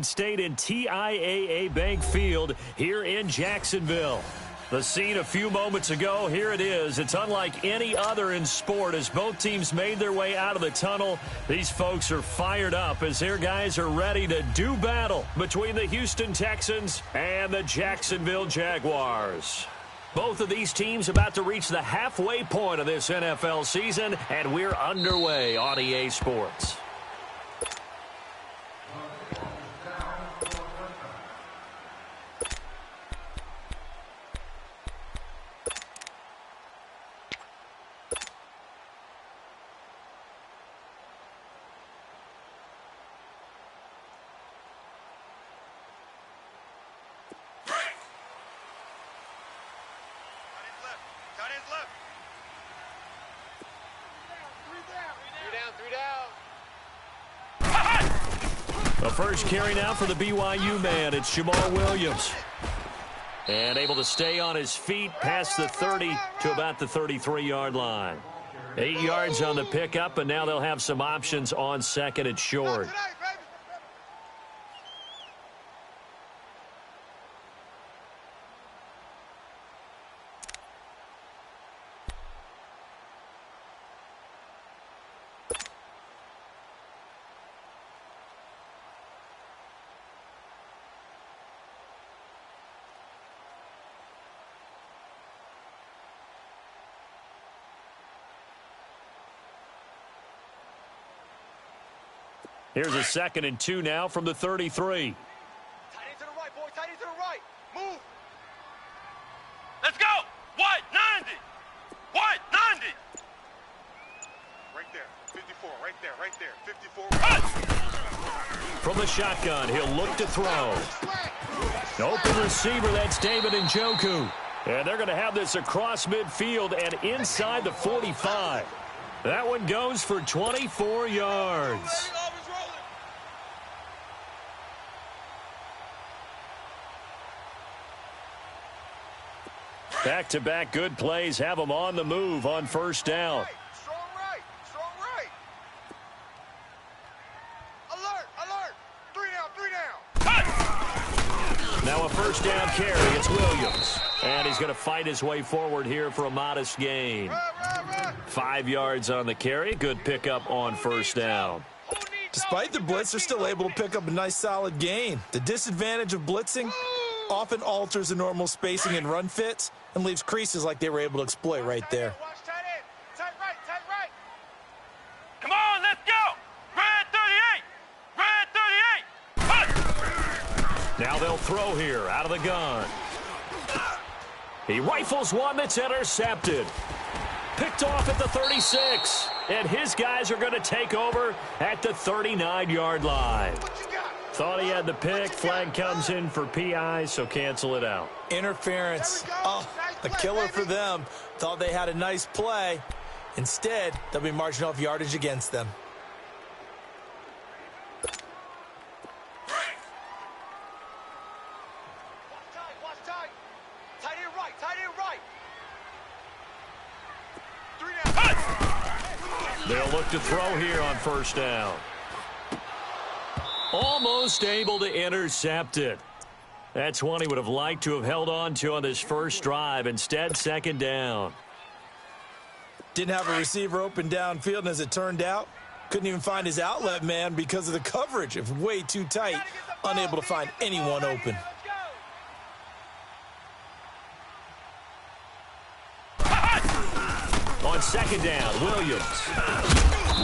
State in TIAA Bank Field here in Jacksonville. The scene a few moments ago, here it is. It's unlike any other in sport as both teams made their way out of the tunnel. These folks are fired up as their guys are ready to do battle between the Houston Texans and the Jacksonville Jaguars. Both of these teams about to reach the halfway point of this NFL season, and we're underway on EA Sports. The first carry now for the BYU man. It's Jamal Williams. And able to stay on his feet past the 30 to about the 33-yard line. 8 yards on the pickup, and now they'll have some options on second and short. Here's a 2nd and 2 now from the 33. Tight end to the right, boy. Tight end to the right. Move. Let's go. What? 90. What? 90. Right there. 54. Right there. Right there. 54. From the shotgun, he'll look to throw. Open receiver, that's David Njoku. And they're going to have this across midfield and inside the 45. That one goes for 24 yards. Back-to-back good plays have them on the move on first down. Strong right. Strong right. Alert. Alert. 3 down. 3 down. Now a first down carry. It's Williams. And he's going to fight his way forward here for a modest gain. 5 yards on the carry. Good pickup on first down. Despite the blitz, they're still able to pick up a nice solid gain. The disadvantage of blitzing often alters the normal spacing and run fits and leaves creases like they were able to exploit right there. Watch tight end. Tight right. Tight right. Come on, let's go. Red 38. Red 38. Now they'll throw here out of the gun. He rifles one that's intercepted. Picked off at the 36. And his guys are going to take over at the 39-yard line. Thought he had the pick. Flag comes in for PI, so cancel it out. Interference. Oh, a killer for them. Thought they had a nice play. Instead, they'll be marching off yardage against them. Watch tight. Tight end right. Tight end right. 3 down. They'll look to throw here on first down. Almost able to intercept it. That's one he would have liked to have held on to on this first drive. Instead, second down. Didn't have a receiver open downfield, and as it turned out, couldn't even find his outlet man because of the coverage. It was way too tight, unable to find anyone open. On second down, Williams.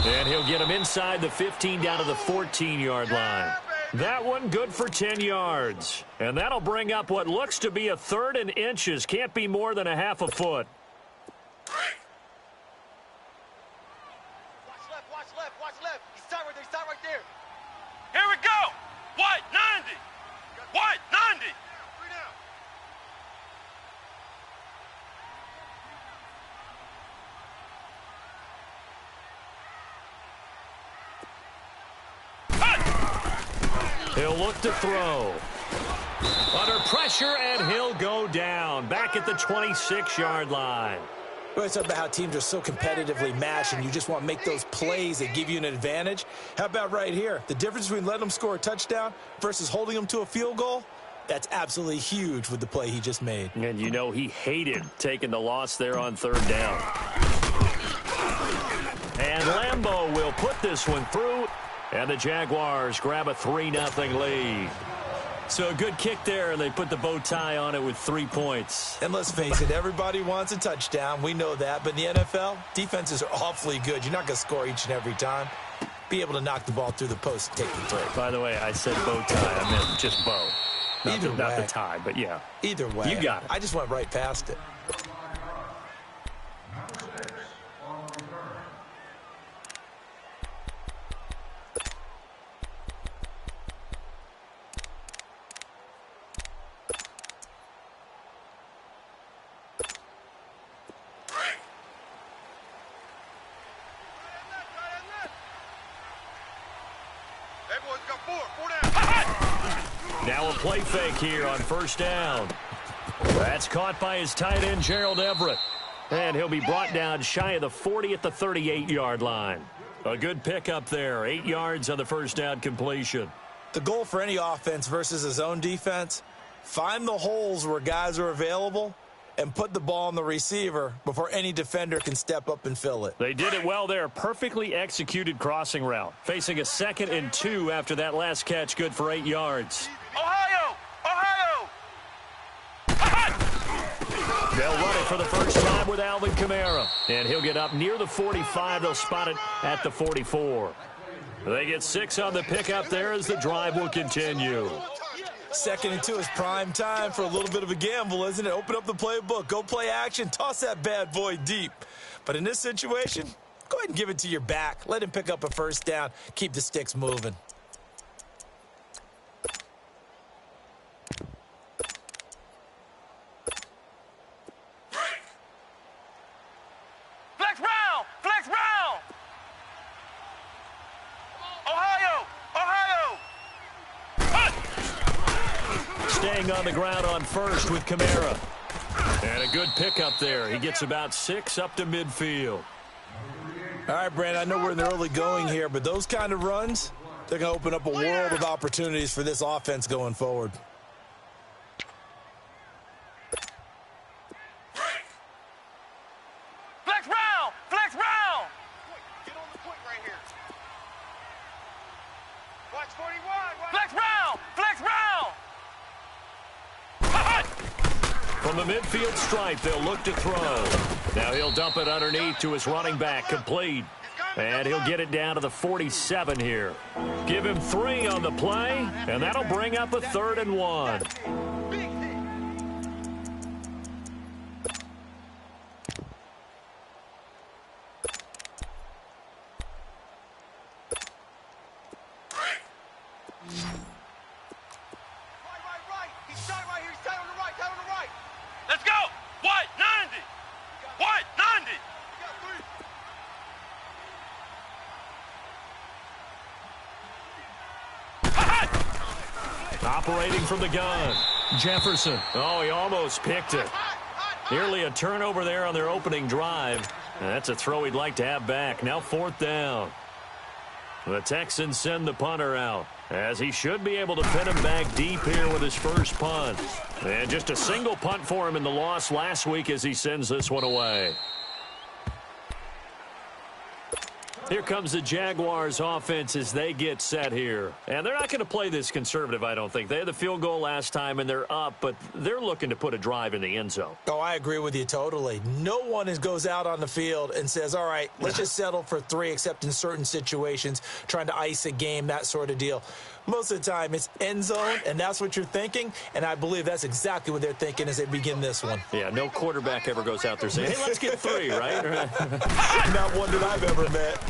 And he'll get him inside the 15 down to the 14-yard line. That one good for 10 yards. And that'll bring up what looks to be a 3rd and inches. Can't be more than a half a foot. Watch left. He's tight right there. Here we go. What? 90. What? 90. 3 down. He'll look to throw. Under pressure, and he'll go down. Back at the 26-yard line. We always talk about how teams are so competitively matched and you just want to make those plays that give you an advantage. How about right here? The difference between letting them score a touchdown versus holding them to a field goal, that's absolutely huge with the play he just made. And you know he hated taking the loss there on third down. And Lambeau will put this one through, and the Jaguars grab a 3-0 lead. So a good kick there, and they put the bow tie on it with 3 points. And let's face it, everybody wants a touchdown. We know that. But in the NFL, defenses are awfully good. You're not going to score each and every time. Be able to knock the ball through the post and take the throw. By the way, I said bow tie. I meant just bow. Not the tie, but yeah. Either way. You got it. I just went right past it. Now a play fake here on first down. That's caught by his tight end, Gerald Everett. And he'll be brought down shy of the 40 at the 38-yard line. A good pickup there, 8 yards on the first down completion. The goal for any offense versus his own defense, find the holes where guys are available and put the ball on the receiver before any defender can step up and fill it. They did it well there. Perfectly executed crossing route. Facing a 2nd and 2 after that last catch, good for 8 yards. Ohio! They'll run it for the first time with Alvin Kamara. And he'll get up near the 45. They'll spot it at the 44. They get 6 on the pickup there as the drive will continue. 2nd and 2 is prime time for a little bit of a gamble, isn't it? Open up the playbook, go play action, toss that bad boy deep. But in this situation, go ahead and give it to your back. Let him pick up a first down. Keep the sticks moving. Flex round! Ohio! Staying on the ground on first with Kamara. And a good pickup there. He gets about 6 up to midfield. All right, Brandon, I know we're in the early going here, but those kind of runs, they're going to open up a world of opportunities for this offense going forward. Flex round! Get on the point right here. Watch 41. Flex round! From the midfield stripe, they'll look to throw. Now he'll dump it underneath to his running back, complete. And he'll get it down to the 47 here. Give him 3 on the play, and that'll bring up a 3rd and 1. Let's go! White 90! White 90! Operating from the gun, Jefferson. Oh, he almost picked it. Nearly a turnover there on their opening drive. And that's a throw he'd like to have back. Now 4th down. The Texans send the punter out, as he should be able to pin him back deep here with his first punt. And just a single punt for him in the loss last week as he sends this one away. Here comes the Jaguars offense as they get set here. And they're not going to play this conservative, I don't think. They had the field goal last time, and they're up, but they're looking to put a drive in the end zone. Oh, I agree with you totally. No one goes out on the field and says, all right, let's just settle for 3, except in certain situations, trying to ice a game, that sort of deal. Most of the time, it's end zone, and that's what you're thinking, and I believe that's exactly what they're thinking as they begin this one. Yeah, no quarterback ever goes out there saying, hey, let's get 3, right? Not one that I've ever met.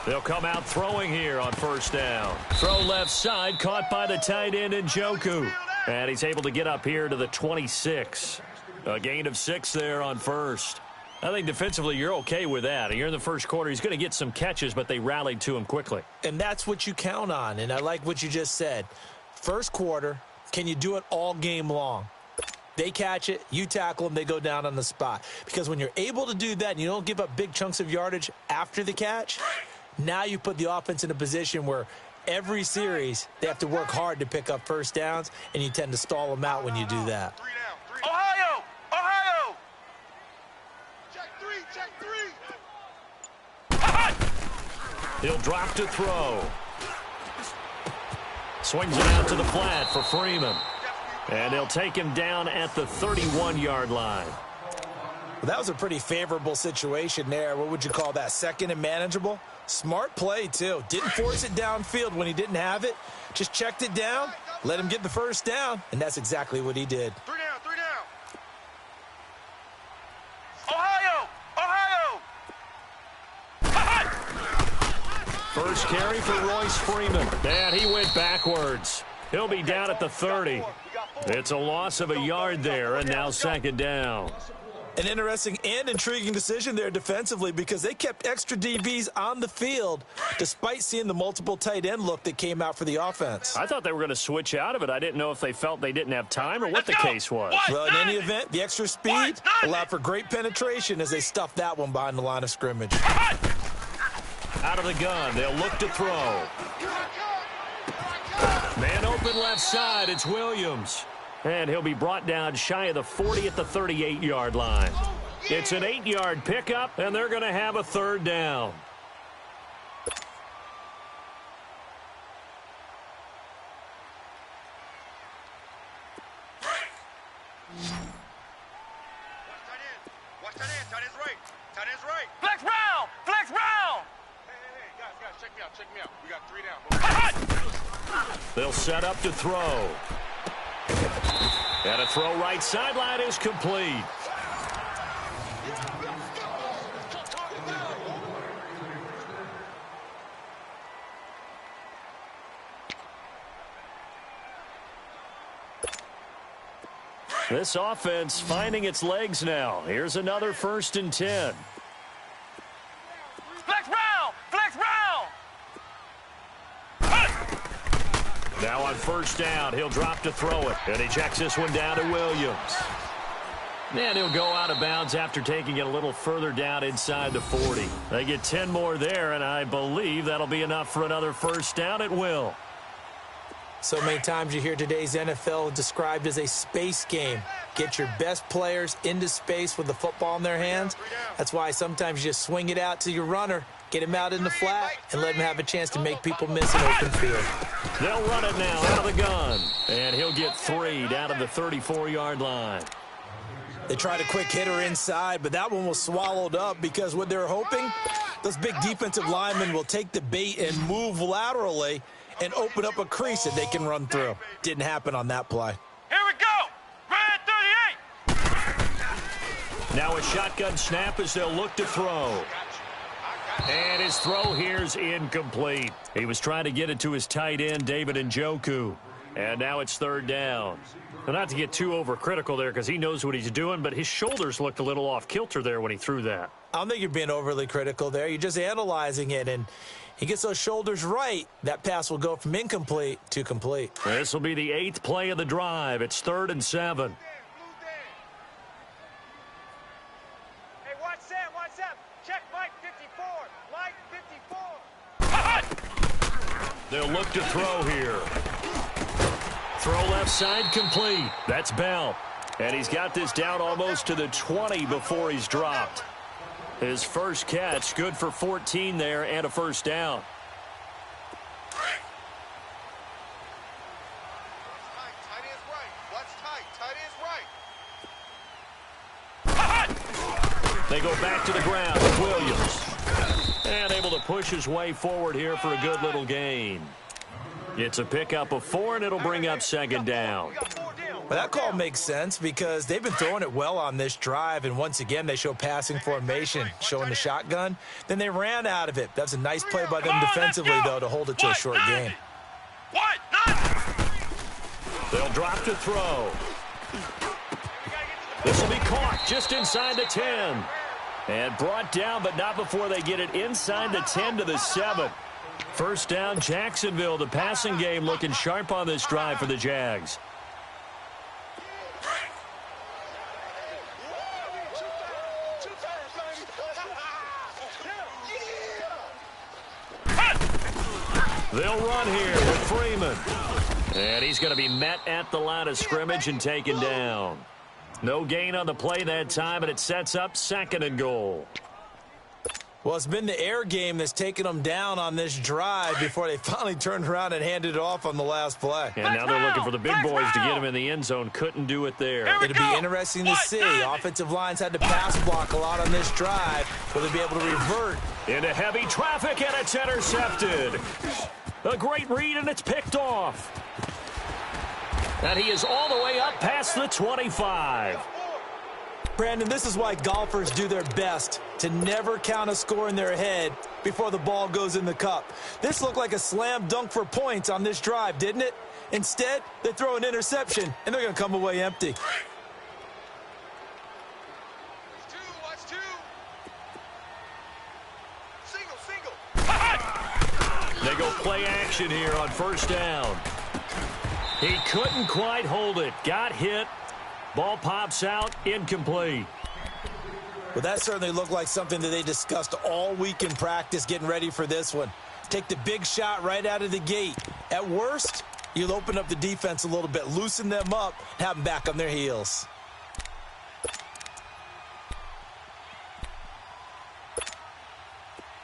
They'll come out throwing here on first down. Throw left side, caught by the tight end Njoku. And he's able to get up here to the 26. A gain of 6 there on first. I think defensively you're okay with that. You're in the first quarter. He's going to get some catches, but they rallied to him quickly. And that's what you count on, and I like what you just said. First quarter, can you do it all game long? They catch it, you tackle them, they go down on the spot. Because when you're able to do that and you don't give up big chunks of yardage after the catch, now you put the offense in a position where every series they have to work hard to pick up first downs, and you tend to stall them out when you do that. Ohio! Ohio! Check three. He'll drop to throw. Swings it out to the flat for Freeman. And he'll take him down at the 31-yard line. Well, that was a pretty favorable situation there. What would you call that? Second and manageable? Smart play, too. Didn't force it downfield when he didn't have it. Just checked it down, let him get the first down, and that's exactly what he did. Three down. Ohio! Ohio! First carry for Royce Freeman. And he went backwards. He'll be down at the 30. It's a loss of a yard there, and now second down. An interesting and intriguing decision there defensively, because they kept extra DBs on the field despite seeing the multiple tight end look that came out for the offense. I thought they were going to switch out of it. I didn't know if they felt they didn't have time or what the case was. Well, in any event, the extra speed allowed for great penetration as they stuffed that one behind the line of scrimmage. Out of the gun, they'll look to throw. Man open left side, it's Williams. And he'll be brought down shy of the 40 at the 38-yard line. It's an 8-yard pickup, and they're going to have a third down. Watch tight end. Tight end's right. Flex round! Hey, guys, check me out. We got 3 down. They'll set up to throw. And a throw right sideline is complete. This offense finding its legs now. Here's another 1st and 10. Flex round! Now on 1st down, he'll drop to throw it. And he checks this one down to Williams. And he'll go out of bounds after taking it a little further down inside the 40. They get 10 more there, and I believe that'll be enough for another 1st down at will. So many times you hear today's NFL described as a space game. Get your best players into space with the football in their hands. That's why sometimes you just swing it out to your runner, get him out in the flat, and let him have a chance to make people miss an open field. They'll run it now out of the gun. And he'll get 3 down to the 34-yard line. They tried a quick hitter inside, but that one was swallowed up because what they're hoping, those big defensive linemen will take the bait and move laterally and open up a crease that they can run through. Didn't happen on that play. Here we go! Red 38! Now a shotgun snap as they'll look to throw. And his throw here's incomplete. He was trying to get it to his tight end, David Njoku. And now it's 3rd down. Now, not to get too overcritical there because he knows what he's doing, but his shoulders looked a little off kilter there when he threw that. I don't think you're being overly critical there. You're just analyzing it, and he gets those shoulders right. That pass will go from incomplete to complete. This will be the 8th play of the drive. It's 3rd and 7. Hey, watch Sam. Check Mike 54. They'll look to throw here. Throw left side complete. That's Bell. And he's got this down almost to the 20 before he's dropped. His first catch, good for 14 there and a 1st down. They go back to the ground with Williams. And able to push his way forward here for a good little gain. It's a pickup of 4, and it'll bring up 2nd down. Well, that call makes sense because they've been throwing it well on this drive, and once again they show passing formation, showing the shotgun. Then they ran out of it. That's a nice play by them defensively, though, to hold it to a short gain. They'll drop to throw. This will be caught just inside the 10. And brought down, but not before they get it inside the 10 to the 7. 1st down, Jacksonville. The passing game looking sharp on this drive for the Jags. They'll run here with Freeman. And he's going to be met at the line of scrimmage and taken down. No gain on the play that time, and it sets up 2nd and goal. Well, it's been the air game that's taken them down on this drive before they finally turned around and handed it off on the last play. And now they're looking for the big boys to get him in the end zone. Couldn't do it there. It'll be interesting to see. Offensive lines had to pass block a lot on this drive. Will they be able to revert? Into heavy traffic, and it's intercepted. A great read, and it's picked off. And he is all the way up past the 25. Brandon, this is why golfers do their best to never count a score in their head before the ball goes in the cup. This looked like a slam dunk for points on this drive, didn't it? Instead, they throw an interception, and they're going to come away empty. Watch two. Single. They go play action here on 1st down. He couldn't quite hold it. Got hit. Ball pops out, incomplete. Well, that certainly looked like something that they discussed all week in practice getting ready for this one. Take the big shot right out of the gate. At worst, you'll open up the defense a little bit, loosen them up, have them back on their heels.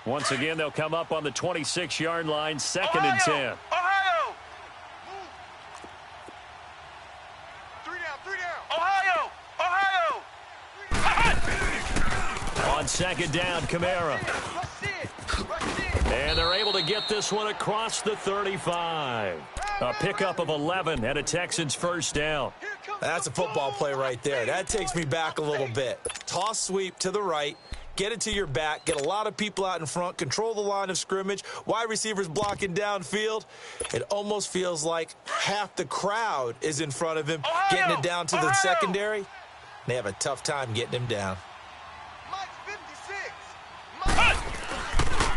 Once again, they'll come up on the 26-yard line, 2nd and 10. Ohio! Three down. Ohio! On 2nd down, Kamara. And they're able to get this one across the 35. A pickup of 11 and a Texans 1st down. That's a football play right there. That takes me back a little bit. Toss sweep to the right. Get it to your back, get a lot of people out in front, control the line of scrimmage, wide receivers blocking downfield. It almost feels like half the crowd is in front of him, getting it down to the secondary. They have a tough time getting him down.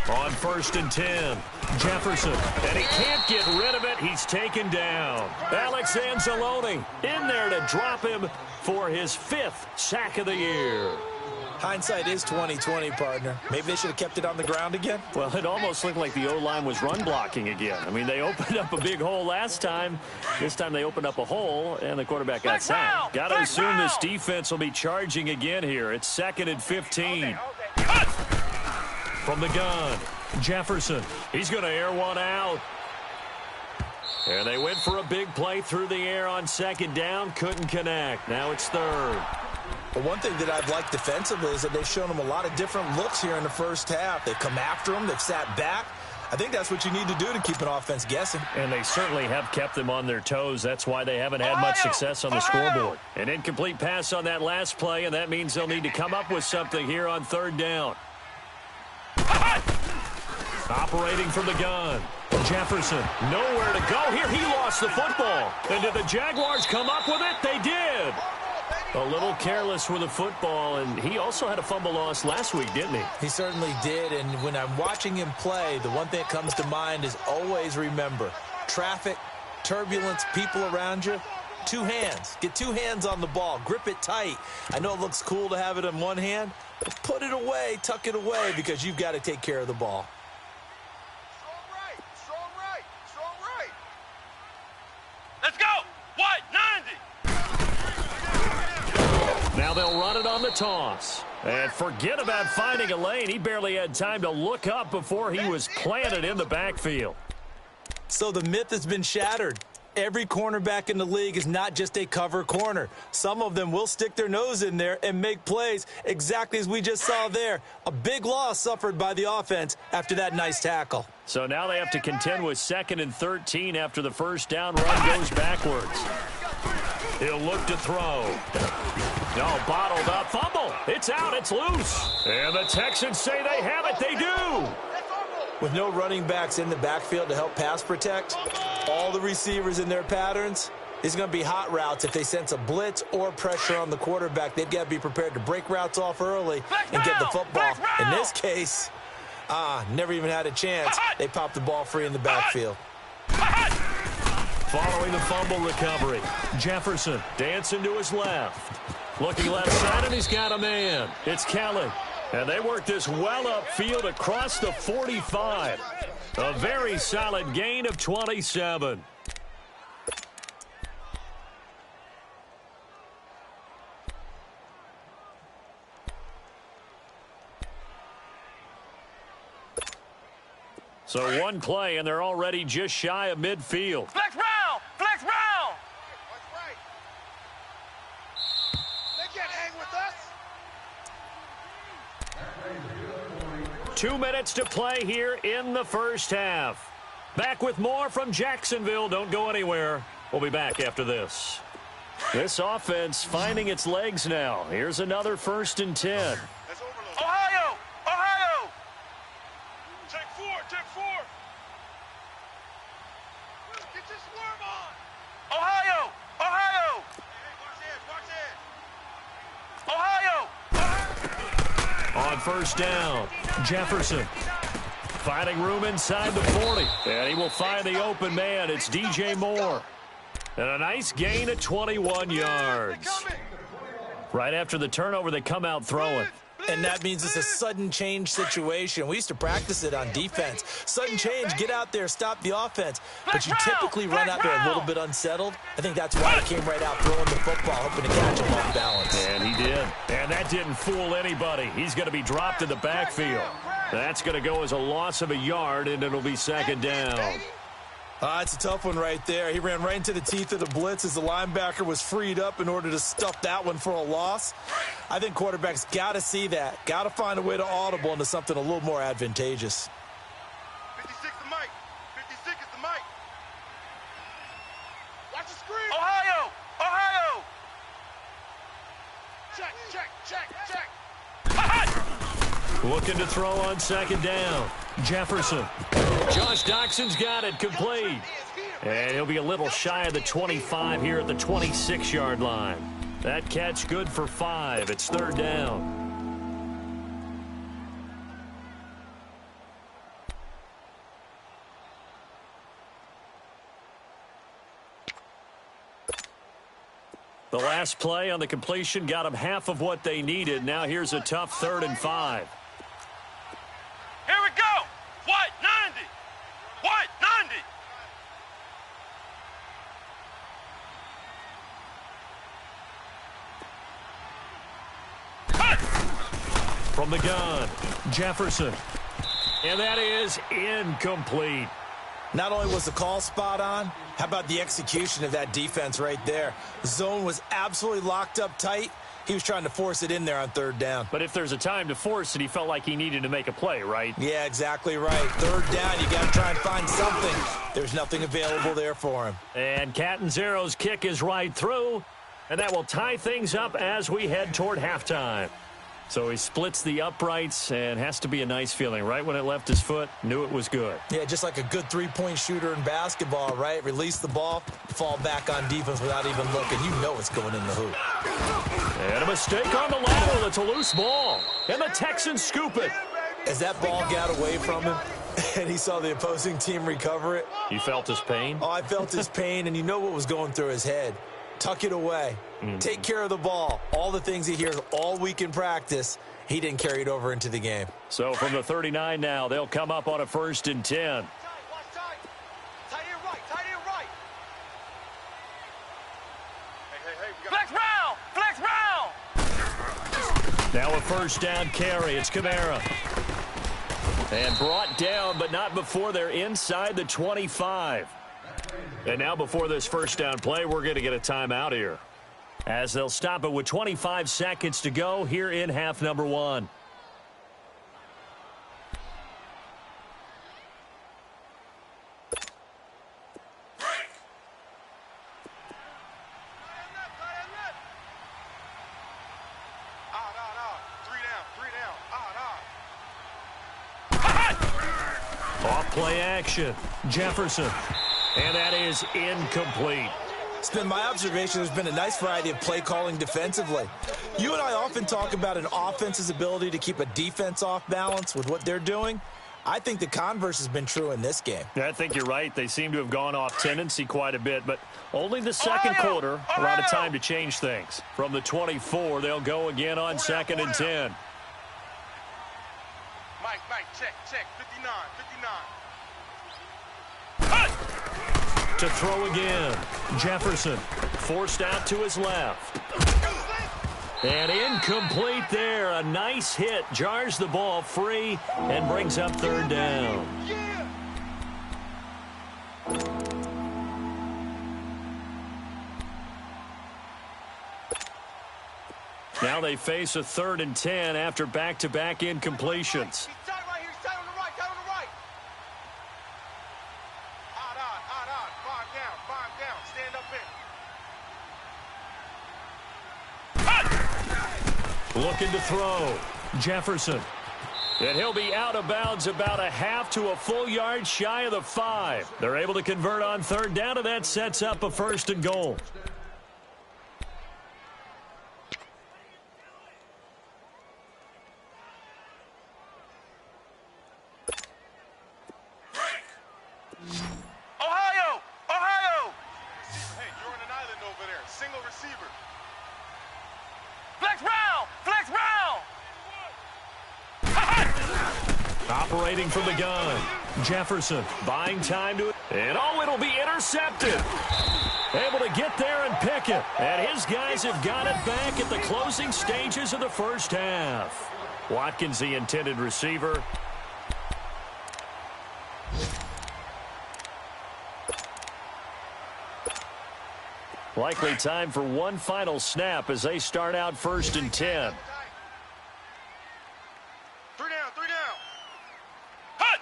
On 1st and 10, Jefferson, and he can't get rid of it. He's taken down. Alex Anzalone in there to drop him for his 5th sack of the year. Hindsight is 20/20, partner. Maybe they should have kept it on the ground again. Well, it almost looked like the O-line was run blocking again. I mean, they opened up a big hole last time. This time they opened up a hole, and the quarterback got sacked. Got to assume this defense will be charging again here. It's 2nd and 15. From the gun, Jefferson. He's going to air one out. And they went for a big play through the air on 2nd down. Couldn't connect. Now it's 3rd. But one thing that I've liked defensively is that they've shown them a lot of different looks here in the 1st half. They've come after them. They've sat back. I think that's what you need to do to keep an offense guessing. And they certainly have kept them on their toes. That's why they haven't had much success on the scoreboard. An incomplete pass on that last play, and that means they'll need to come up with something here on 3rd down. Operating from the gun, Jefferson, nowhere to go here. He lost the football. And did the Jaguars come up with it? They did. A little careless with the football, and he also had a fumble loss last week, didn't he? He certainly did, and when I'm watching him play, the one thing that comes to mind is always remember, traffic, turbulence, people around you, 2 hands. Get 2 hands on the ball. Grip it tight. I know it looks cool to have it in one hand, but put it away, tuck it away, because you've got to take care of the ball. Strong right. Let's go. What? 90. Now they'll run it on the toss. And forget about finding a lane. He barely had time to look up before he was planted in the backfield. So the myth has been shattered. Every cornerback in the league is not just a cover corner. Some of them will stick their nose in there and make plays exactly as we just saw there. A big loss suffered by the offense after that nice tackle. So now they have to contend with 2nd and 13 after the 1st down run goes backwards. He'll look to throw. No, bottled up. Fumble. It's out. It's loose. And the Texans say they have it. They do. With no running backs in the backfield to help pass protect, all the receivers in their patterns, it's going to be hot routes. If they sense a blitz or pressure on the quarterback, they've got to be prepared to break routes off early and get the football. In this case, never even had a chance. They popped the ball free in the backfield. Following the fumble recovery, Jefferson dancing to his left. Looking left side, and he's got a man. It's Kelly. And they work this well upfield across the 45. A very solid gain of 27. So one play, and they're already just shy of midfield. Flex round! Flex round! That's right. They can't hang with us. 2 minutes to play here in the first half. Back with more from Jacksonville. Don't go anywhere. We'll be back after this. This offense finding its legs now. Here's another 1st and 10. That's overload. Ohio! Ohio! Check 4, check 4. Get your swerve on. Ohio! Ohio! Hey, watch this, watch this. Ohio! On 1st down, Jefferson. Finding room inside the 40. And he will find the open man. It's DJ Moore. And a nice gain of 21 yards. Right after the turnover, they come out throwing. And that means it's a sudden change situation. We used to practice it on defense. Sudden change, get out there, stop the offense. But you typically run out there a little bit unsettled. I think that's why he came right out throwing the football, hoping to catch him off balance. And he did. And that didn't fool anybody. He's going to be dropped in the backfield. That's going to go as a loss of a yard, and it'll be 2nd down. It's a tough one right there. He ran right into the teeth of the blitz as the linebacker was freed up in order to stuff that one for a loss. I think quarterbacks got to see that. Got to find a way to audible into something a little more advantageous. 56 the mic. 56 is the mic. Watch the screen. Ohio! Ohio! Check, check, check, check. Looking to throw on 2nd down. Jefferson. Josh Doxson's got it complete. And he'll be a little shy of the 25 here at the 26-yard line. That catch good for 5. It's 3rd down. The last play on the completion got them half of what they needed. Now here's a tough 3rd and 5. Here we go! White 90! White 90! From the gun, Jefferson. And that is incomplete. Not only was the call spot on, how about the execution of that defense right there? The zone was absolutely locked up tight. He was trying to force it in there on 3rd down. But if there's a time to force it, he felt like he needed to make a play, right? Yeah, exactly right. 3rd down, you got to try and find something. There's nothing available there for him. And Catanzaro's kick is right through, and that will tie things up as we head toward halftime. So he splits the uprights, and has to be a nice feeling. Right when it left his foot, knew it was good. Yeah, just like a good three-point shooter in basketball, right? Release the ball, fall back on defense without even looking. You know it's going in the hoop. And a mistake on the lateral. It's a loose ball. And the Texans scoop it. As that ball got away from him, and he saw the opposing team recover it. You felt his pain? Oh, I felt his pain, and you know what was going through his head. Tuck it away. Take care of the ball. All the things he hears all week in practice, he didn't carry it over into the game. So from the 39 now, they'll come up on a 1st and 10. Tight, tight it right, tight it right. Hey, we got Flex round! Flex round! Now a 1st down carry. It's Kamara. And brought down, but not before they're inside the 25. And now before this 1st down play, we're going to get a timeout here, as they'll stop it with 25 seconds to go here in half number 1. Off play action. Jefferson. And that is incomplete. It's been my observation there's been a nice variety of play calling defensively. You and I often talk about an offense's ability to keep a defense off balance with what they're doing. I think the converse has been true in this game. I think you're right. They seem to have gone off tendency quite a bit, but only the second quarter, a lot of time to change things. From the 24, they'll go again on 2nd and 10. Mike, check, 59. To throw again. Jefferson forced out to his left. And incomplete there. A nice hit. Jars the ball free and brings up third down. Now they face a 3rd and 10 after back-to-back incompletions. Looking to throw. Jefferson. And he'll be out of bounds about a half to a full yard shy of the 5. They're able to convert on 3rd down, and that sets up a 1st and goal. Ohio! Ohio! Hey, you're on an island over there. Single receiver. Flex round! Flex round! Operating from the gun. Jefferson buying time to it. And oh, it'll be intercepted. Able to get there and pick it. And his guys have got it back at the closing stages of the first half. Watkins, the intended receiver. Likely time for one final snap as they start out 1st and 10. 3 down, 3 down. Hut!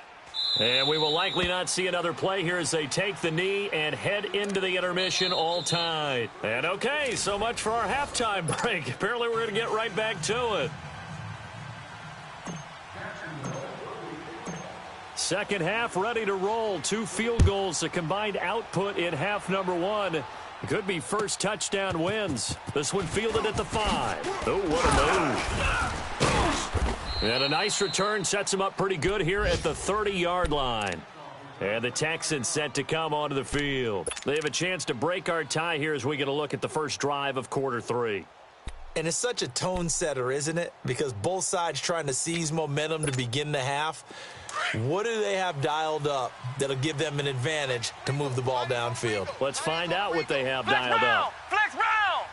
And we will likely not see another play here as they take the knee and head into the intermission all tied. And okay, so much for our halftime break. Apparently we're going to get right back to it. Second half ready to roll. 2 field goals, the combined output in half number 1. Could be first touchdown wins. This one fielded at the 5. Oh, what a move. And a nice return sets him up pretty good here at the 30-yard line. And the Texans set to come onto the field. They have a chance to break our tie here as we get a look at the first drive of quarter 3. And it's such a tone setter, isn't it? Because both sides trying to seize momentum to begin the half. What do they have dialed up that'll give them an advantage to move the ball downfield? Let's find out what they have dialed up. Flex round!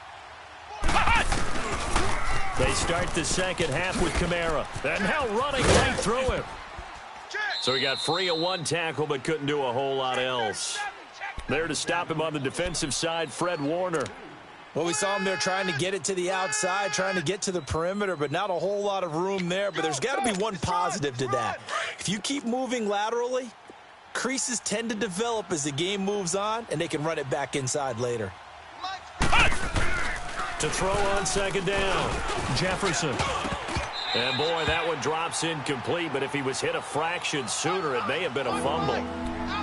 They start the second half with Kamara. And now running right through him. So he got free of one tackle but couldn't do a whole lot else. There to stop him on the defensive side, Fred Warner. Well, we saw him there trying to get it to the outside, trying to get to the perimeter, but not a whole lot of room there. But there's got to be one positive to that. If you keep moving laterally, creases tend to develop as the game moves on, and they can run it back inside later. To throw on second down, Jefferson. And, boy, that one drops incomplete, but if he was hit a fraction sooner, it may have been a fumble.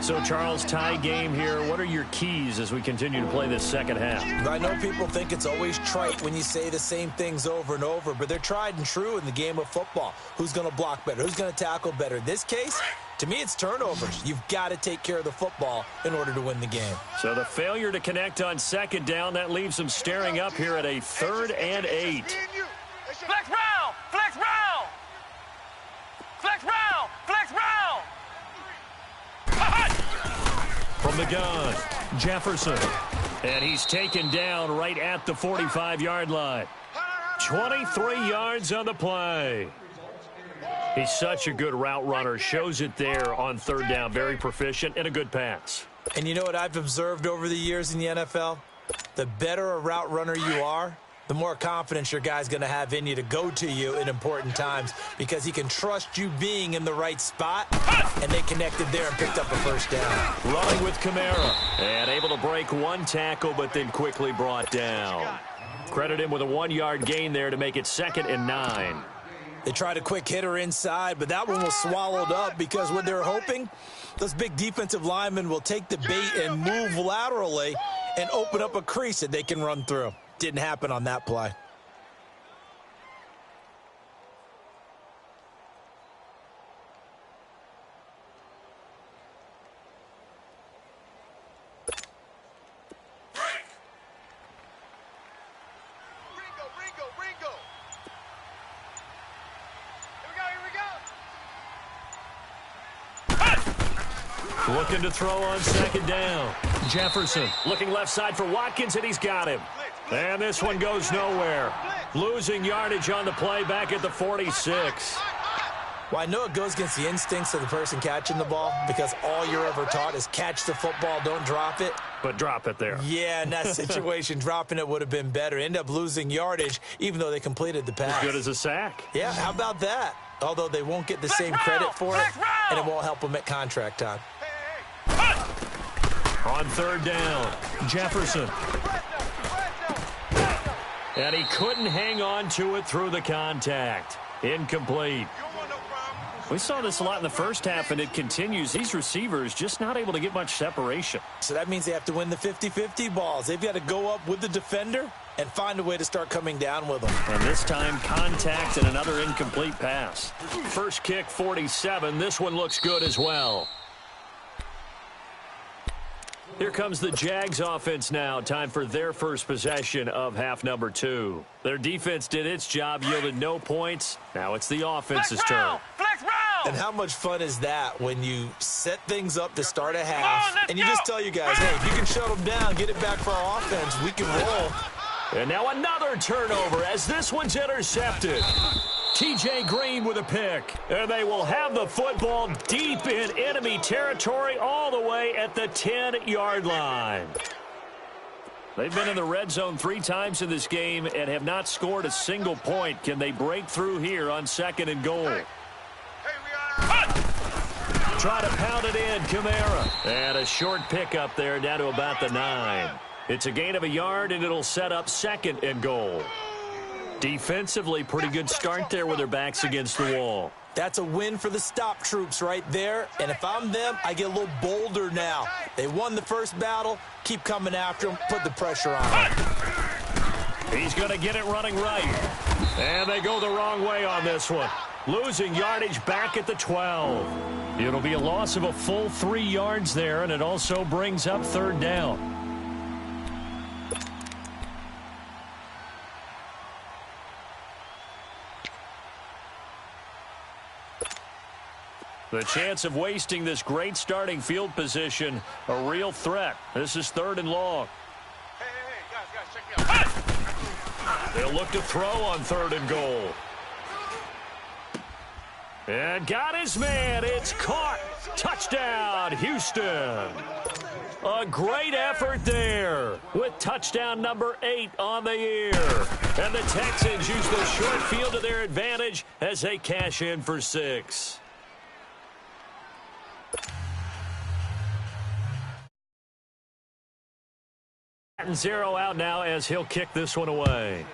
So, Charles, tie game here. What are your keys as we continue to play this second half? I know people think it's always trite when you say the same things over and over, but they're tried and true in the game of football. Who's going to block better? Who's going to tackle better? In this case, to me, it's turnovers. You've got to take care of the football in order to win the game. So the failure to connect on second down, that leaves them staring up here at a 3rd and 8. Flex round! Flex round! Flex round! Flex round! From the gun, Jefferson. And he's taken down right at the 45-yard line. 23 yards on the play. He's such a good route runner. Shows it there on 3rd down. Very proficient and a good pass. And you know what I've observed over the years in the NFL? The better a route runner you are, the more confidence your guy's going to have in you to go to you in important times because he can trust you being in the right spot, and they connected there and picked up a first down. Running with Kamara, and able to break one tackle, but then quickly brought down. Credit him with a 1-yard gain there to make it 2nd and 9. They tried a quick hitter inside, but that one was swallowed up because what they're hoping, those big defensive linemen will take the bait and move laterally and open up a crease that they can run through. Didn't happen on that play. Ringo. Here we go. Looking to throw on second down. Jefferson looking left side for Watkins, and he's got him. And this one goes nowhere. Losing yardage on the play back at the 46. Well, I know it goes against the instincts of the person catching the ball because all you're ever taught is catch the football, don't drop it. But drop it there. Yeah, in that situation, dropping it would have been better. End up losing yardage, even though they completed the pass. As good as a sack. Yeah, how about that? Although they won't get the same credit for it, and it won't help them at contract time. On third down, Jefferson. And he couldn't hang on to it through the contact. Incomplete. We saw this a lot in the first half, and it continues. These receivers just not able to get much separation. So that means they have to win the 50-50 balls. They've got to go up with the defender and find a way to start coming down with them. And this time, contact and another incomplete pass. First kick, 47. This one looks good as well. Here comes the Jags offense now. Time for their first possession of half number 2. Their defense did its job, yielded no points. Now it's the offense's turn. And how much fun is that when you set things up to start a half and you just tell you guys, hey, if you can shut them down, get it back for our offense, we can roll. And now another turnover as this one's intercepted. T.J. Green with a pick. And they will have the football deep in enemy territory all the way at the 10-yard line. They've been in the red zone 3 times in this game and have not scored a single point. Can they break through here on 2nd and goal? Try to pound it in, Kamara. And a short pickup there down to about the 9. It's a gain of a yard, and it'll set up 2nd and goal. Defensively, pretty good start there with their backs against the wall. That's a win for the stop troops right there. And if I'm them, I get a little bolder now. They won the first battle. Keep coming after them. Put the pressure on them. He's going to get it running right. And they go the wrong way on this one. Losing yardage back at the 12. It'll be a loss of a full 3 yards there, and it also brings up 3rd down. The chance of wasting this great starting field position, a real threat. This is 3rd and long. Hey, guys, check me out. They'll look to throw on 3rd and goal. And got his man. It's caught. Touchdown, Houston. A great effort there with touchdown number 8 on the year. And the Texans use the short field to their advantage as they cash in for 6. And 0 out now as he'll kick this one away.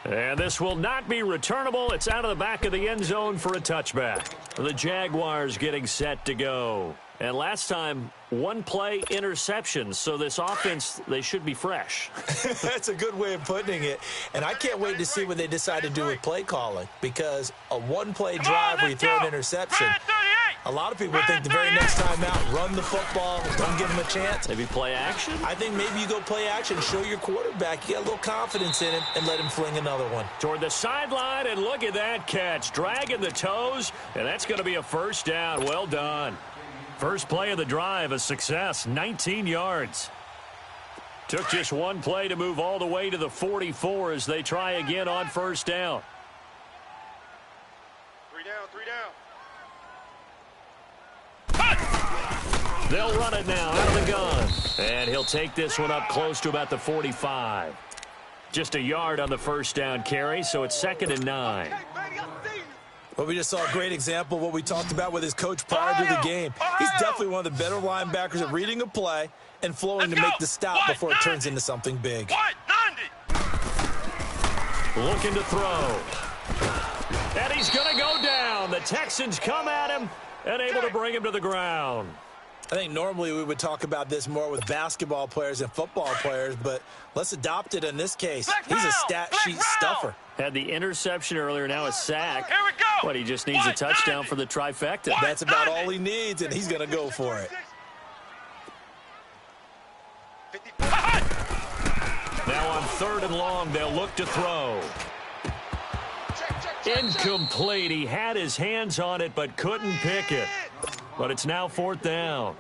And this will not be returnable. It's out of the back of the end zone for a touchback. The Jaguars getting set to go. And last time, 1-play interception. So this offense, they should be fresh. That's a good way of putting it. And I can't wait to see what they decide to do with play calling. Because a 1-play drive where you throw an interception, a lot of people think the very next time out, run the football, don't give them a chance. Maybe play action? I think maybe you go play action, show your quarterback you got a little confidence in him, and let him fling another one. Toward the sideline, and look at that catch. Dragging the toes, and that's going to be a 1st down. Well done. First play of the drive, a success, 19 yards. Took just 1 play to move all the way to the 44 as they try again on 1st down. 3 down, 3 down. They'll run it now out of the gun. And he'll take this one up close to about the 45. Just a yard on the 1st down carry, so it's 2nd and 9. Well, we just saw a great example of what we talked about with his coach prior to the game. He's definitely one of the better linebackers at reading a play and flowing to make the stop before it turns into something big. Looking to throw. And he's going to go down. The Texans come at him and able to bring him to the ground. I think normally we would talk about this more with basketball players and football players, but let's adopt it in this case. He's a stat sheet stuffer. Had the interception earlier, now a sack. Here we go. But he just needs a touchdown for the trifecta. That's about all he needs, and he's going to go for it. Now on 3rd and long, they'll look to throw. Incomplete. He had his hands on it, but couldn't pick it. but it's now 4th down.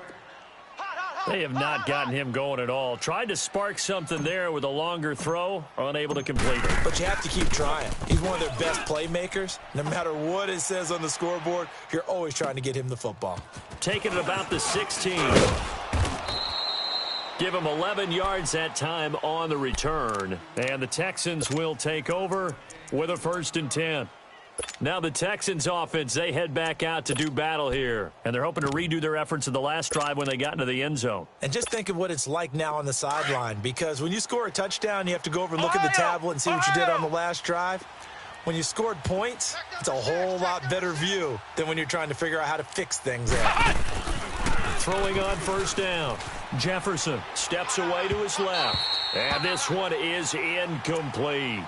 They have not gotten him going at all. Tried to spark something there with a longer throw, unable to complete it. But you have to keep trying. He's one of their best playmakers. No matter what it says on the scoreboard, you're always trying to get him the football. Taking it about the 16. Give him 11 yards that time on the return. And the Texans will take over with a 1st and 10. Now the Texans offense, they head back out to do battle here. And they're hoping to redo their efforts of the last drive when they got into the end zone. And just think of what it's like now on the sideline, because when you score a touchdown, you have to go over and look at the tablet and see what you did on the last drive. When you scored points, it's a whole lot better view than when you're trying to figure out how to fix things out. Throwing on 1st down. Jefferson steps away to his left. And this one is incomplete.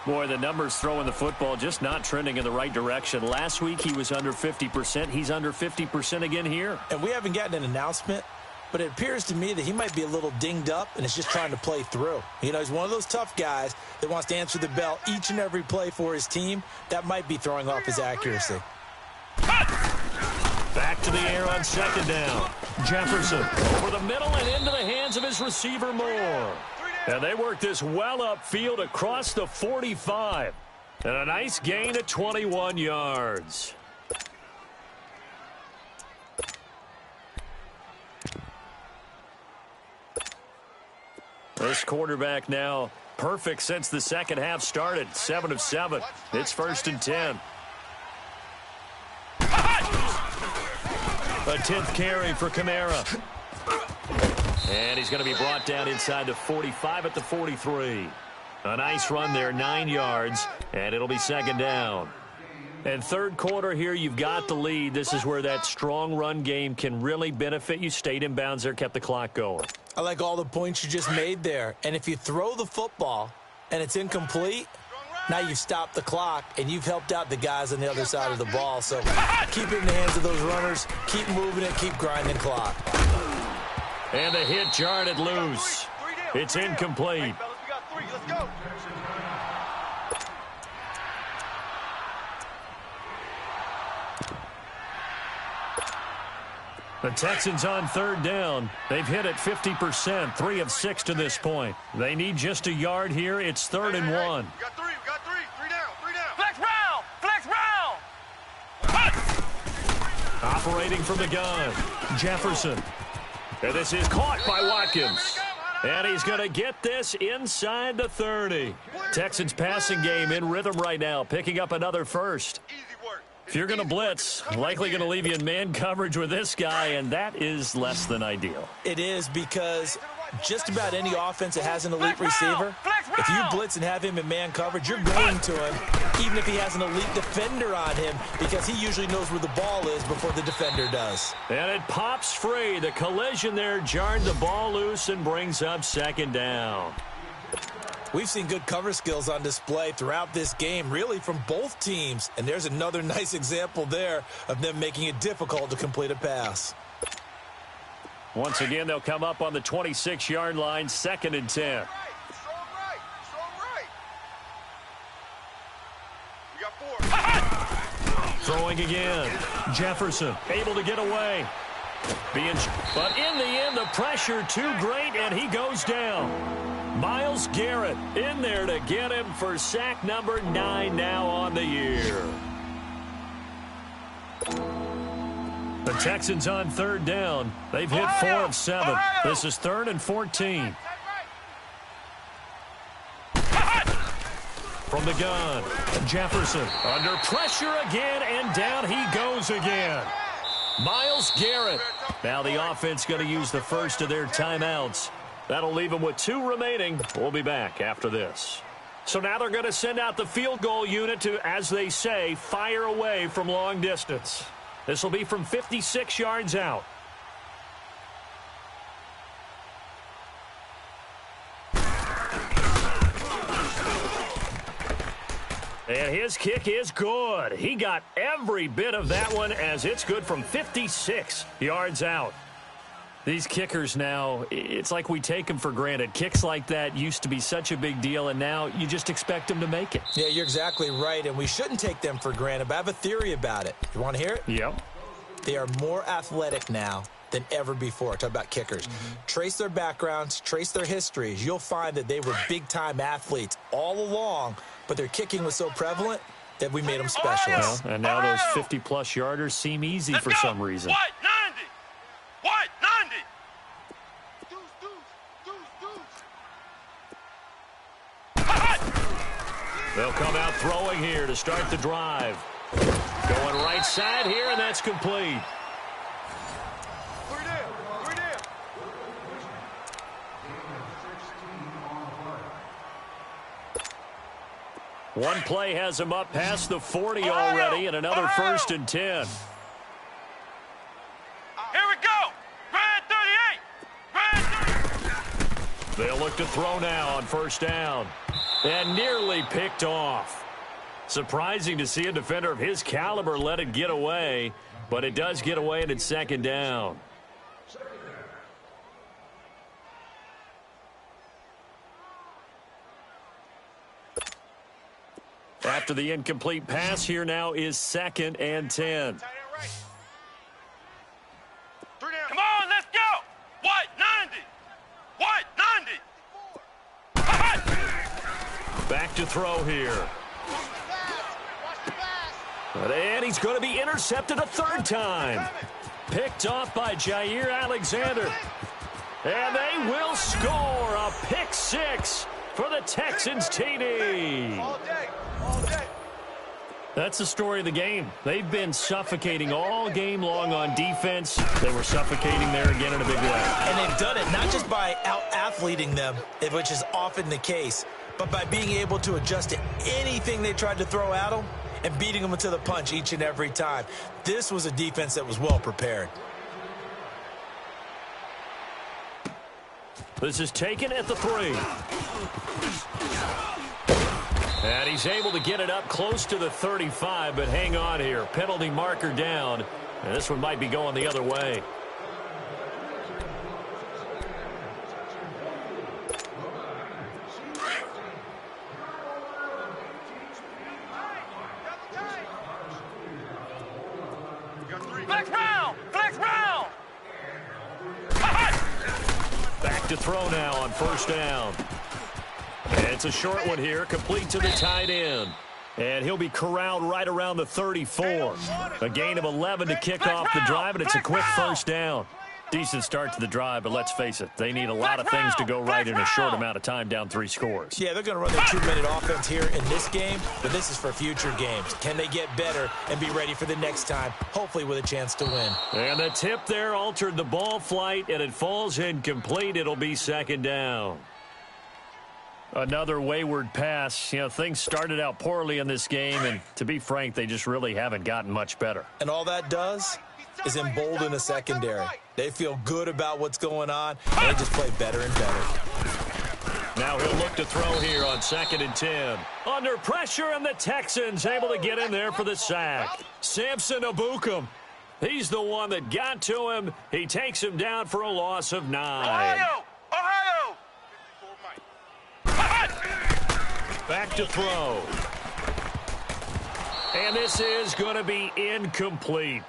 Boy, the numbers throwing the football just not trending in the right direction. Last week he was under 50%. He's under 50% again here. And we haven't gotten an announcement, but it appears to me that he might be a little dinged up and is just trying to play through. You know, he's one of those tough guys that wants to answer the bell each and every play for his team. That might be throwing off his accuracy. Back to the air on 2nd down. Jefferson over the middle and into the hands of his receiver Moore. And they work this well upfield across the 45. And a nice gain of 21 yards. This quarterback now perfect since the second half started. 7 of 7. It's 1st and 10. A 10th carry for Kamara. And he's going to be brought down inside the 45 at the 43. A nice run there, 9 yards, and it'll be 2nd down. And 3rd quarter here, you've got the lead. This is where that strong run game can really benefit you. Stayed in bounds there, kept the clock going. I like all the points you just made there. And if you throw the football and it's incomplete, now you've stopped the clock and you've helped out the guys on the other side of the ball. So keep it in the hands of those runners, keep moving it, keep grinding clock. And the hit jarred it loose. It's incomplete. The Texans on 3rd down. They've hit it 50%, 3 of 6 to this point. They need just a yard here. It's 3rd and 1. We got 3, we got 3. 3 down, 3 down. Flex round! Flex round! Operating from the gun. Jefferson. And this is caught by Watkins. And he's going to get this inside the 30. Texans passing game in rhythm right now, picking up another first. If you're going to blitz, likely going to leave you in man coverage with this guy, and that is less than ideal. It is, because just about any offense that has an elite receiver, if you blitz and have him in man coverage, you're going to him, even if he has an elite defender on him, because he usually knows where the ball is before the defender does. And it pops free. The collision there jarred the ball loose and brings up 2nd down. We've seen good cover skills on display throughout this game, really from both teams. And there's another nice example there of them making it difficult to complete a pass. Once again, they'll come up on the 26-yard line, 2nd and 10. Strong right. We got 4. Throwing again. Jefferson able to get away. But in the end, the pressure too great, and he goes down. Myles Garrett in there to get him for sack number 9 now on the year. The Texans on 3rd down. They've hit 4 of 7. This is 3rd and 14. From the gun, Jefferson under pressure again, and down he goes again. Myles Garrett. Now the offense going to use the first of their timeouts. That'll leave them with 2 remaining. We'll be back after this. So now they're going to send out the field goal unit to, as they say, fire away from long distance. This will be from 56 yards out. And his kick is good. He got every bit of that one, as it's good from 56 yards out. These kickers now, it's like we take them for granted. Kicks like that used to be such a big deal, and now you just expect them to make it. Yeah, you're exactly right, and we shouldn't take them for granted, but I have a theory about it. You want to hear it? Yep. They are more athletic now than ever before. Talk about kickers. Trace their backgrounds, trace their histories. You'll find that they were big-time athletes all along, but their kicking was so prevalent that we made them specialists. Well, and now those 50-plus yarders seem easy for some reason. White 90! White 90! They'll come out throwing here to start the drive. Going right side here, and that's complete. One play has him up past the 40 already, and another 1st and 10. Here we go! Red 38! Red 38! They'll look to throw now on 1st down. And nearly picked off. Surprising to see a defender of his caliber let it get away, but it does get away, and it's 2nd down. After the incomplete pass, here now is 2nd and 10. Come on, let's go! White 90! White 90! Back to throw here. And he's going to be intercepted a 3rd time. Picked off by Jair Alexander. And they will score a pick 6 for the Texans TD. All day. All day. That's the story of the game. They've been suffocating all game long on defense. They were suffocating there again in a big way. And they've done it not just by out-athleting them, which is often the case, but by being able to adjust to anything they tried to throw at them and beating them to the punch each and every time. This was a defense that was well prepared. This is taken at the 3. And he's able to get it up close to the 35, but hang on here. Penalty marker down. And this one might be going the other way. Flex round! Flex round! Back to throw now on 1st down. And it's a short one here, complete to the tight end. And he'll be corralled right around the 34. A gain of 11 to kick off the drive, and it's a quick 1st down. Decent start to the drive, but let's face it, they need a lot of things to go right in a short amount of time, down 3 scores. Yeah, they're going to run their 2-minute offense here in this game, but this is for future games. Can they get better and be ready for the next time, hopefully with a chance to win? And the tip there altered the ball flight, and it falls incomplete. It'll be 2nd down. Another wayward pass. You know, things started out poorly in this game, and to be frank, they just really haven't gotten much better. And all that does is embolden a secondary. They feel good about what's going on, and they just play better and better. Now he'll look to throw here on 2nd and 10. Under pressure, and the Texans able to get in there for the sack. Samson Abukum. He's the one that got to him. He takes him down for a loss of 9. Ohio! Ohio! Back to throw. And this is going to be incomplete.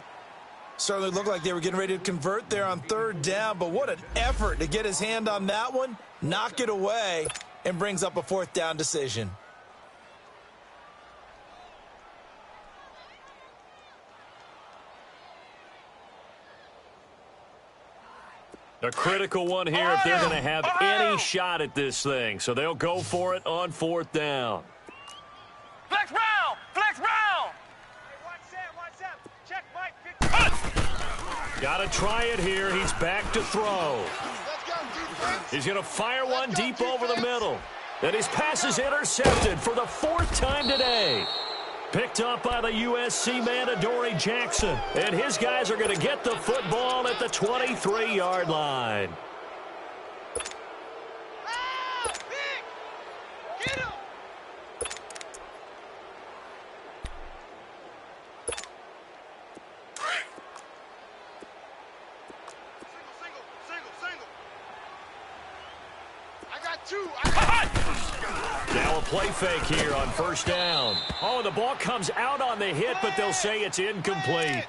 Certainly looked like they were getting ready to convert there on 3rd down, but what an effort to get his hand on that one, knock it away, and brings up a 4th down decision. A critical one here if they're going to have any shot at this thing. So they'll go for it on 4th down. Flex round! Flex round! Check Mike. Got to try it here. He's back to throw. He's going to fire one deep over the middle. And his pass is intercepted for the 4th time today. Picked up by the USC man, Adoree Jackson. And his guys are going to get the football at the 23-yard line. Get him! Single. I got 2. Now a play fake here on 1st down. Oh, the ball comes out on the hit, but they'll say it's incomplete.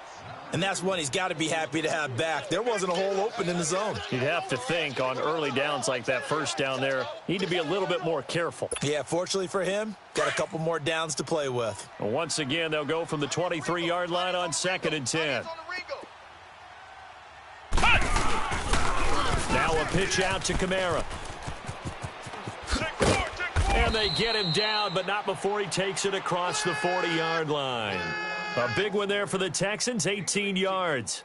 And that's one he's got to be happy to have back. There wasn't a hole open in the zone. You'd have to think on early downs like that first down there, need to be a little bit more careful. Yeah, fortunately for him, got a couple more downs to play with. Once again, they'll go from the 23-yard line on 2nd and 10. Now a pitch out to Kamara. And they get him down, but not before he takes it across the 40-yard line. A big one there for the Texans, 18 yards.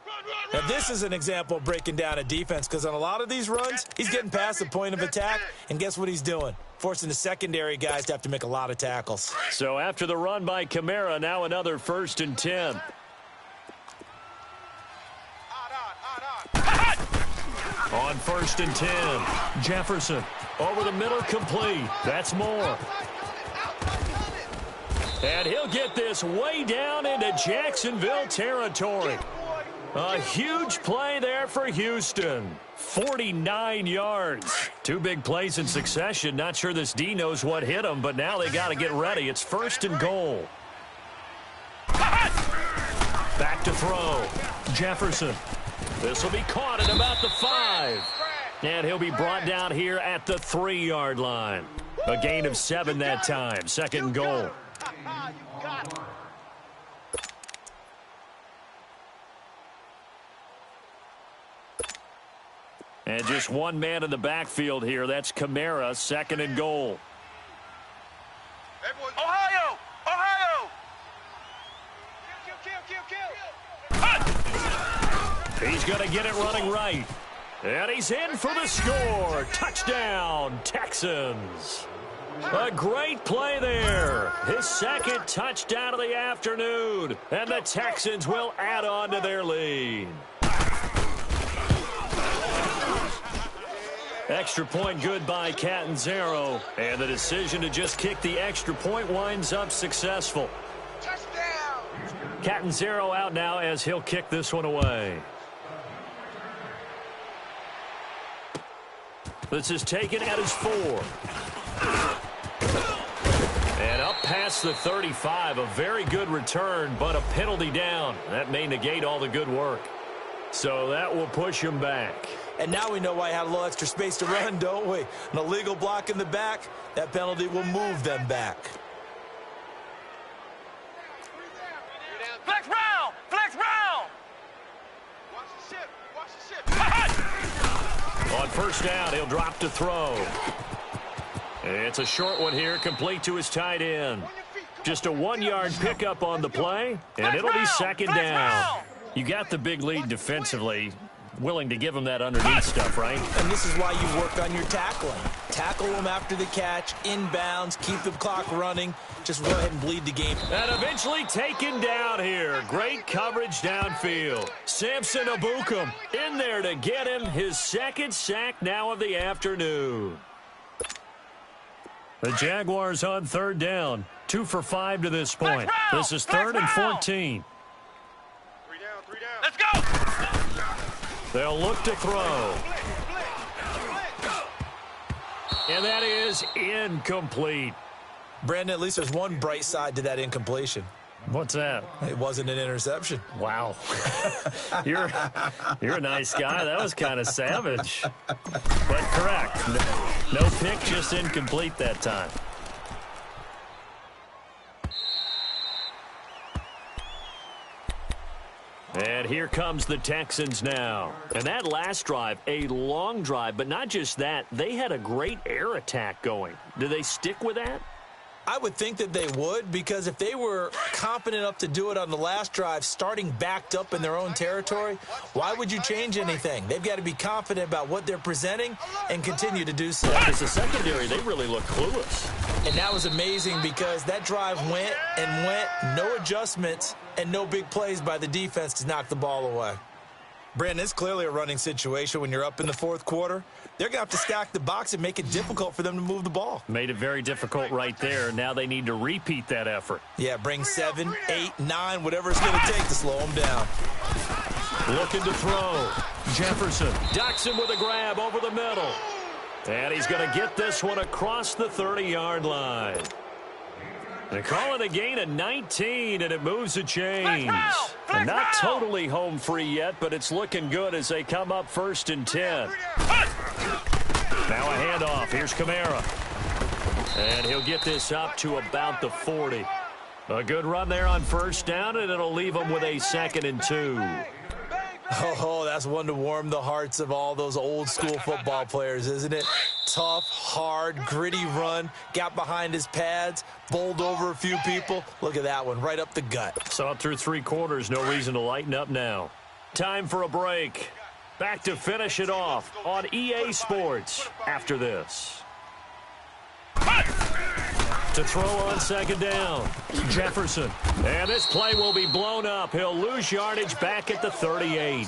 Now, this is an example of breaking down a defense because on a lot of these runs, he's getting past the point of attack, and guess what he's doing? Forcing the secondary guys to have to make a lot of tackles. So after the run by Kamara, now another 1st and 10. On 1st and 10, Jefferson over the middle, complete. That's Moore. And he'll get this way down into Jacksonville territory. A huge play there for Houston. 49 yards. 2 big plays in succession. Not sure this D knows what hit him, but now they got to get ready. It's 1st and goal. Back to throw. Jefferson. This will be caught at about the 5. And he'll be brought down here at the 3-yard line. A gain of 7 that time. 2nd and goal. And just one man in the backfield here. That's Kamara, 2nd and goal. Ohio! Ohio! He's going to get it running right. And he's in for the score. Touchdown, Texans. A great play there. His 2nd touchdown of the afternoon. And the Texans will add on to their lead. Extra point good by Catanzaro. And the decision to just kick the extra point winds up successful. Catanzaro out now as he'll kick this one away. This is taken at his 4. And up past the 35. A very good return, but a penalty down. That may negate all the good work. So that will push him back. And now we know why he had a little extra space to run, don't we? An illegal block in the back. That penalty will move them back. Flex round! Flex round! Watch the ship. Watch the ship. On 1st down, he'll drop to throw. It's a short one here, complete to his tight end. Just a 1-yard pickup on the play, and it'll be 2nd down. You got the big lead defensively. Willing to give him that underneath stuff, right? And this is why you work on your tackling. Tackle them after the catch, inbounds, keep the clock running. Just go ahead and bleed the game. And eventually taken down here. Great coverage downfield. Samson Abukum in there to get him his 2nd sack now of the afternoon. The Jaguars on 3rd down. 2 for 5 to this point. This is 3rd and 14. 3 down, 3 down. Let's go! They'll look to throw. And that is incomplete. Brandon, at least there's one bright side to that incompletion. What's that? It wasn't an interception. Wow. You're a nice guy. That was kind of savage. But correct. No pick, just incomplete that time. And here comes the Texans now. And that last drive, a long drive, but not just that. They had a great air attack going. Do they stick with that? I would think that they would, because if they were confident enough to do it on the last drive, starting backed up in their own territory, why would you change anything? They've got to be confident about what they're presenting and continue to do so. As a secondary, they really look clueless. And that was amazing because that drive went and went, no adjustments and no big plays by the defense to knock the ball away. Brandon, it's clearly a running situation when you're up in the 4th quarter. They're going to have to stack the box and make it difficult for them to move the ball. Made it very difficult right there. Now they need to repeat that effort. Yeah, bring 7, 8, 9, whatever it's going to take to slow them down. Looking to throw. Jefferson ducks him with a grab over the middle. And he's going to get this one across the 30-yard line. They call it a gain of 19, and it moves the chains. And not totally home free yet, but it's looking good as they come up 1st and 10. Now a handoff. Here's Kamara. And he'll get this up to about the 40. A good run there on 1st down, and it'll leave them with a 2nd and 2. Oh, that's one to warm the hearts of all those old school football players, isn't it? Tough, hard, gritty run, got behind his pads, bowled over a few people. Look at that one, right up the gut. Saw it through 3 quarters, no reason to lighten up now. Time for a break. Back to finish it off on EA Sports after this. To throw on 2nd down, Jefferson. And this play will be blown up. He'll lose yardage back at the 38.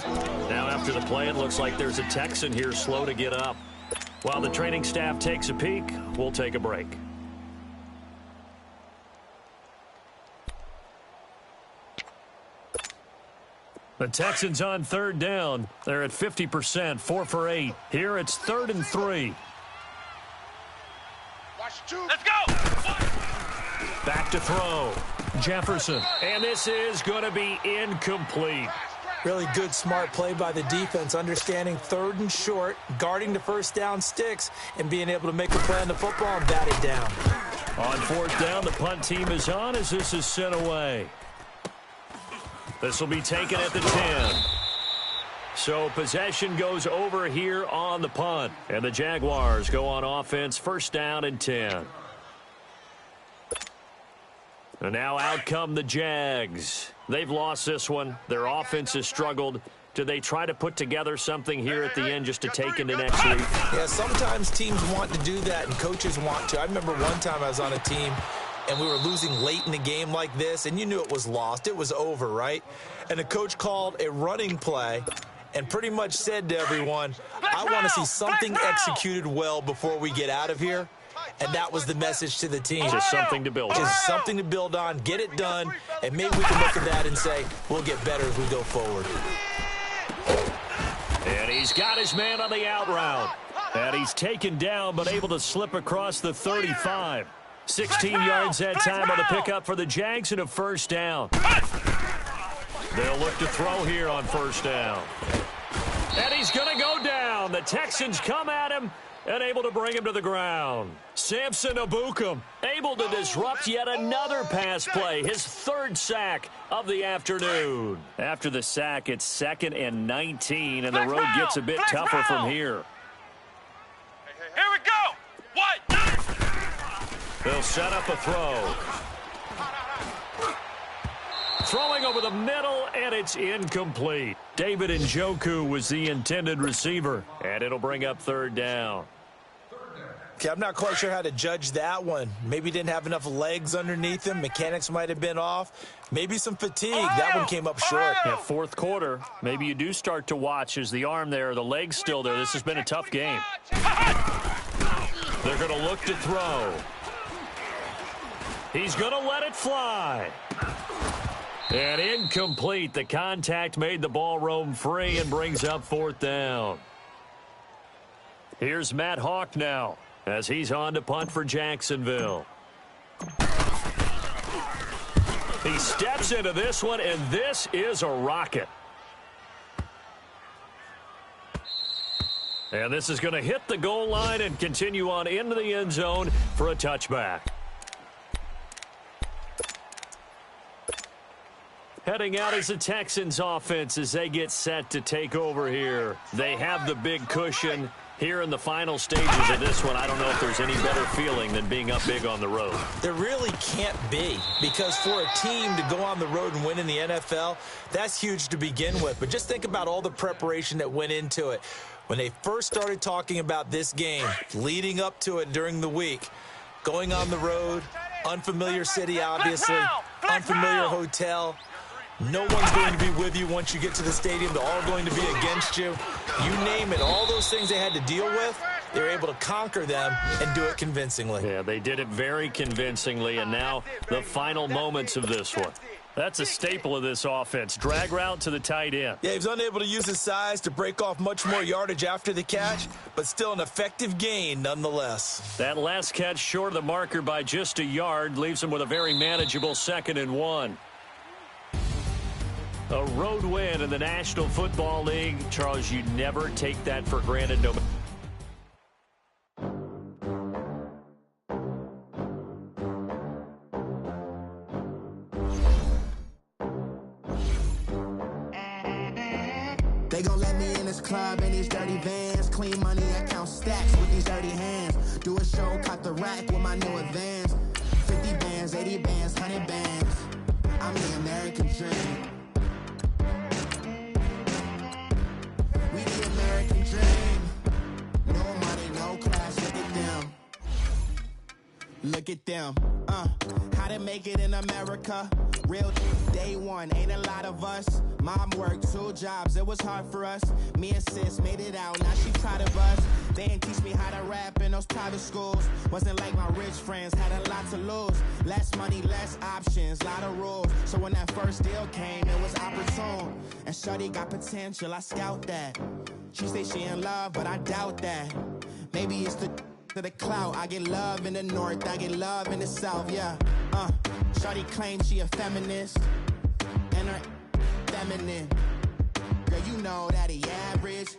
Now after the play, it looks like there's a Texan here slow to get up. While the training staff takes a peek, we'll take a break. The Texans on 3rd down. They're at 50%, 4 for 8. Here it's 3rd and 3. Let's go! Back to throw. Jefferson. And this is going to be incomplete. Really good, smart play by the defense, understanding 3rd and short, guarding the 1st down sticks, and being able to make a play on the football and bat it down. On 4th down, the punt team is on as this is sent away. This will be taken at the 10. So possession goes over here on the punt. And the Jaguars go on offense, 1st down and 10. And now out come the Jags. They've lost this one. Their offense has struggled. Do they try to put together something here at the end just to take into next week? Yeah, sometimes teams want to do that and coaches want to. I remember one time I was on a team and we were losing late in the game like this, and you knew it was lost. It was over, right? And the coach called a running play and pretty much said to everyone, I want to see something executed well before we get out of here. And that was the message to the team. Just something to build on. Just something to build on, get it done, and maybe we can look at that and say, we'll get better as we go forward. And he's got his man on the out route. And he's taken down, but able to slip across the 35. 16 yards that time on the pickup for the Jags and a 1st down. They'll look to throw here on 1st down. And he's going to go down. The Texans come at him and able to bring him to the ground. Samson Ebukam able to disrupt yet another pass play, his 3rd sack of the afternoon. After the sack, it's 2nd and 19, and the road gets a bit tougher from here. Here we go! What? They'll set up a throw. Throwing over the middle, and it's incomplete. David Njoku was the intended receiver, and it'll bring up 3rd down. Okay, I'm not quite sure how to judge that one. Maybe didn't have enough legs underneath him. Mechanics might have been off. Maybe some fatigue. That one came up short. Yeah, 4th quarter. Maybe you do start to watch as the arm there, the leg's still there. This has been a tough game. They're going to look to throw. He's going to let it fly. And incomplete. The contact made the ball roam free and brings up 4th down. Here's Matt Hawk now as he's on to punt for Jacksonville. He steps into this one, and this is a rocket. And this is going to hit the goal line and continue on into the end zone for a touchback. Heading out is the Texans offense as they get set to take over here. They have the big cushion here in the final stages of this one. I don't know if there's any better feeling than being up big on the road. There really can't be, because for a team to go on the road and win in the NFL, that's huge to begin with. But just think about all the preparation that went into it. When they first started talking about this game, leading up to it during the week, going on the road, unfamiliar city, obviously, unfamiliar hotel. No one's going to be with you once you get to the stadium. They're all going to be against you. You name it, all those things they had to deal with, they were able to conquer them and do it convincingly. Yeah, they did it very convincingly, and now the final moments of this one. That's a staple of this offense. Drag route to the tight end. Yeah, he was unable to use his size to break off much more yardage after the catch, but still an effective gain nonetheless. That last catch short of the marker by just a yard leaves him with a very manageable 2nd and 1. A road win in the National Football League. Charles, you never take that for granted. No. They gon' let me in this club in these dirty vans. Clean money, I count stacks with these dirty hands. Do a show, caught the rack with my new advance. 50 bands, 80 bands, 100 bands. I'm the American dream. We the American dream. No money, no class, look at them. Look at them. How to make it in America. Real day one, ain't a lot of us. Mom worked 2 jobs, it was hard for us. Me and sis made it out, now she proud of us. They didn't teach me how to rap in those private schools. Wasn't like my rich friends, had a lot to lose. Less money, less options, lot of rules. So when that first deal came, it was opportune. And shorty got potential, I scout that. She say she in love, but I doubt that. Maybe it's to the clout. I get love in the north, I get love in the south, yeah. Shorty claims she a feminist, and her feminine. Girl, you know that he average.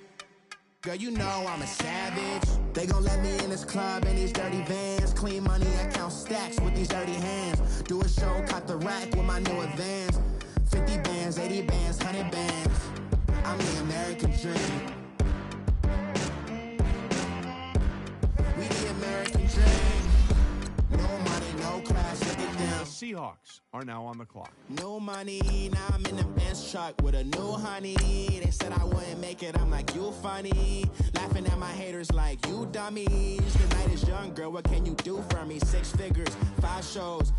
Girl, you know I'm a savage. They gon' let me in this club in these dirty vans. Clean money, I count stacks with these dirty hands. Do a show, caught the rack with my new advance. 50 bands, 80 bands, 100 bands. I'm the American dream. We the American dream. No money, no class, look at them. Seahawks are now on the clock. No money, now I'm in the Benz truck with a new honey. They said I wouldn't make it, I'm like, you funny. Laughing at my haters like, you dummies. The night is young, girl, what can you do for me? 6 figures, 5 shows.